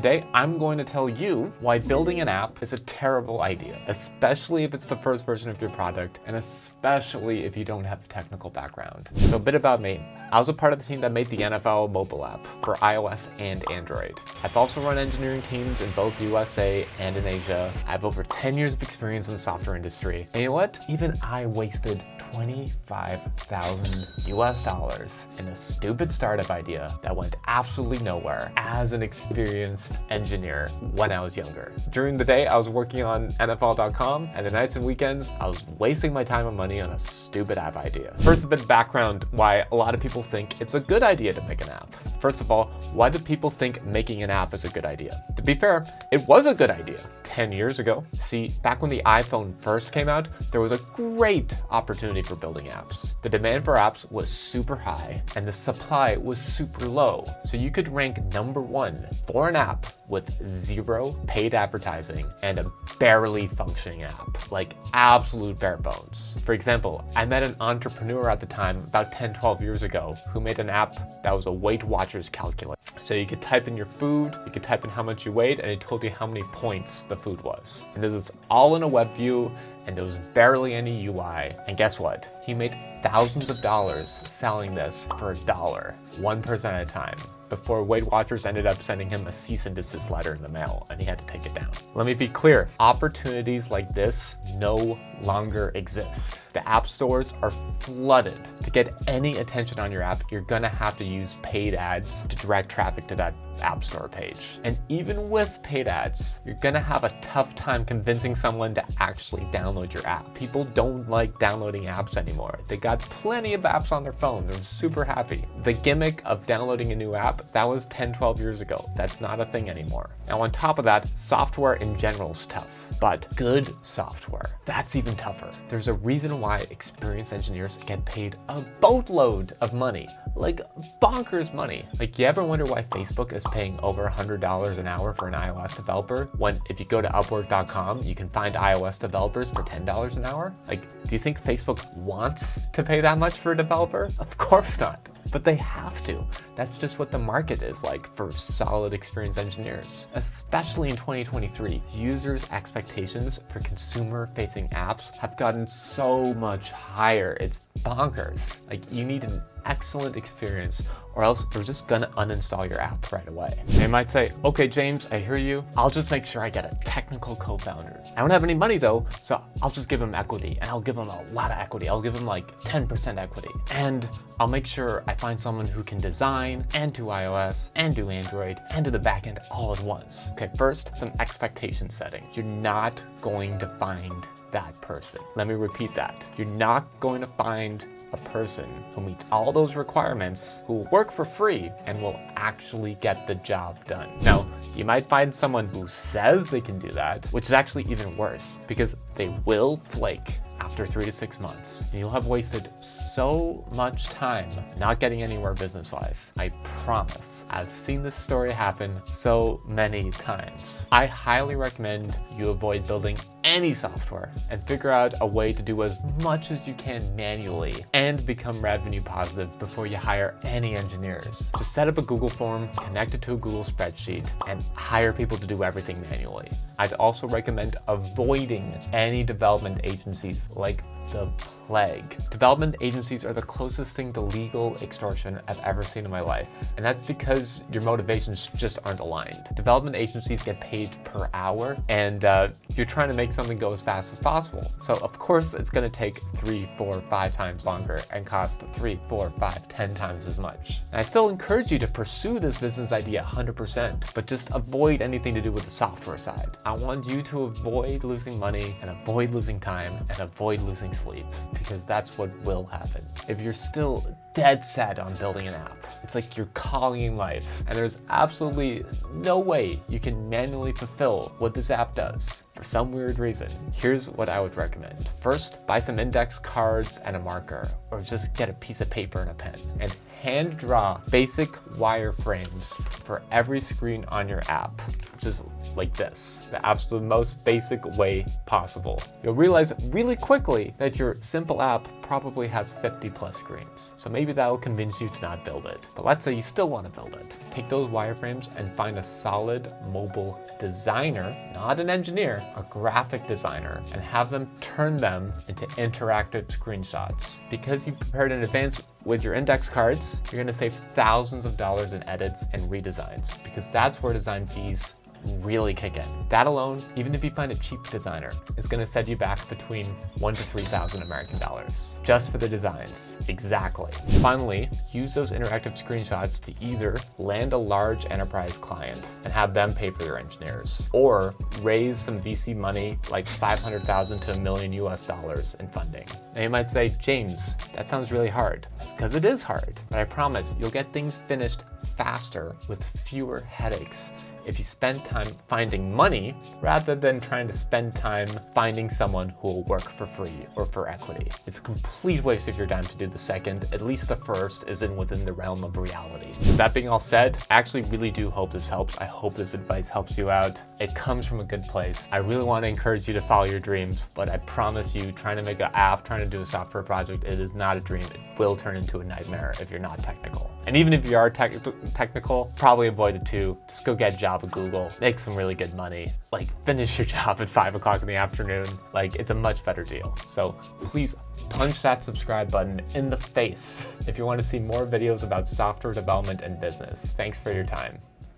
Today, I'm going to tell you why building an app is a terrible idea, especially if it's the first version of your product, and especially if you don't have a technical background. So a bit about me. I was a part of the team that made the NFL mobile app for iOS and Android. I've also run engineering teams in both USA and in Asia. I have over 10 years of experience in the software industry. And you know what? Even I wasted $25,000 in a stupid startup idea that went absolutely nowhere as an experienced engineer when I was younger. During the day, I was working on NFL.com, and the nights and weekends, I was wasting my time and money on a stupid app idea. First, a bit of background why a lot of people think it's a good idea to make an app. First of all, why do people think making an app is a good idea? To be fair, it was a good idea 10 years ago. See, back when the iPhone first came out, there was a great opportunity for building apps. The demand for apps was super high and the supply was super low. So you could rank #1 for an app with 0 paid advertising and a barely functioning app, like absolute bare bones. For example, I met an entrepreneur at the time about 10-12 years ago who made an app that was a Weight Watchers calculator. So you could type in your food, you could type in how much you weighed, and it told you how many points the food was. And this was all in a web view, and there was barely any UI. And guess what? He made thousands of dollars selling this for $1, 1 person at a time, before Weight Watchers ended up sending him a cease and desist letter in the mail, and he had to take it down. Let me be clear, opportunities like this no longer exist. The app stores are flooded. To get any attention on your app, you're gonna have to use paid ads to direct traffic to that app store page. And even with paid ads, you're gonna have a tough time convincing someone to actually download your app. People don't like downloading apps anymore. They got plenty of apps on their phone. They're super happy. The gimmick of downloading a new app, that was 10-12 years ago. That's not a thing anymore. Now on top of that, software in general is tough, but good software, that's even tougher. There's a reason why experienced engineers get paid a boatload of money, like bonkers money. Like, you ever wonder why Facebook is paying over $100 an hour for an iOS developer, when if you go to Upwork.com, you can find iOS developers for $10 an hour? Like, do you think Facebook wants to pay that much for a developer? Of course not. But they have to. That's just what the market is like for solid experienced engineers. Especially in 2023, users' expectations for consumer-facing apps have gotten so much higher. It's bonkers. Like, you need an excellent experience, or else they're just gonna uninstall your app right away. They might say, okay, James, I hear you. I'll just make sure I get a technical co-founder. I don't have any money though, so I'll just give him equity, and I'll give him a lot of equity. I'll give him like 10% equity. And I'll make sure I find someone who can design and do iOS and do Android and do the backend all at once. Okay, first, some expectation setting. You're not going to find that person. Let me repeat that. You're not going to find a person who meets all those requirements, who will work for free and will actually get the job done. Now, you might find someone who says they can do that, which is actually even worse, because they will flake after 3 to 6 months. And you'll have wasted so much time not getting anywhere business-wise. I promise. I've seen this story happen so many times. I highly recommend you avoid building any software and figure out a way to do as much as you can manually and become revenue positive before you hire any engineers. Just set up a Google form, connect it to a Google spreadsheet, and hire people to do everything manually. I'd also recommend avoiding any development agencies like the plague. Development agencies are the closest thing to legal extortion I've ever seen in my life. And that's because your motivations just aren't aligned. Development agencies get paid per hour, and you're trying to make something go as fast as possible. So of course it's gonna take 3, 4, 5 times longer and cost 3, 4, 5, 10 times as much. And I still encourage you to pursue this business idea 100%, but just avoid anything to do with the software side. I want you to avoid losing money and avoid losing time and avoid losing sleep, because that's what will happen. If you're still dead set on building an app, it's like your calling in life, and there's absolutely no way you can manually fulfill what this app does for some weird reason, here's what I would recommend. First, buy some index cards and a marker, or just get a piece of paper and a pen, and hand draw basic wireframes for every screen on your app. Just like this, the absolute most basic way possible. You'll realize really quickly that your simple app probably has 50 plus screens. So maybe that'll convince you to not build it. But let's say you still want to build it. Take those wireframes and find a solid mobile designer, not an engineer, a graphic designer, and have them turn them into interactive screenshots. Because you prepared in advance with your index cards, you're gonna save thousands of dollars in edits and redesigns, because that's where design fees really kick in. That alone, even if you find a cheap designer, is going to set you back between $1,000 to $3,000 American dollars just for the designs. Exactly. Finally, use those interactive screenshots to either land a large enterprise client and have them pay for your engineers, or raise some VC money like 500,000 to $1 million in funding. Now you might say, James, that sounds really hard. Because it is hard, but I promise you'll get things finished faster with fewer headaches if you spend time finding money rather than trying to spend time finding someone who will work for free or for equity. It's a complete waste of your time to do the second. At least the first isn't within the realm of reality. That being all said, I actually really do hope this helps. I hope this advice helps you out. It comes from a good place. I really want to encourage you to follow your dreams, but I promise you, trying to make an app, trying to do a software project, it is not a dream. It will turn into a nightmare if you're not technical. And even if you are technical, probably avoid it too. Just go get a job at Google, make some really good money, like finish your job at 5 o'clock in the afternoon. Like, it's a much better deal. So please punch that subscribe button in the face if you want to see more videos about software development and business. Thanks for your time.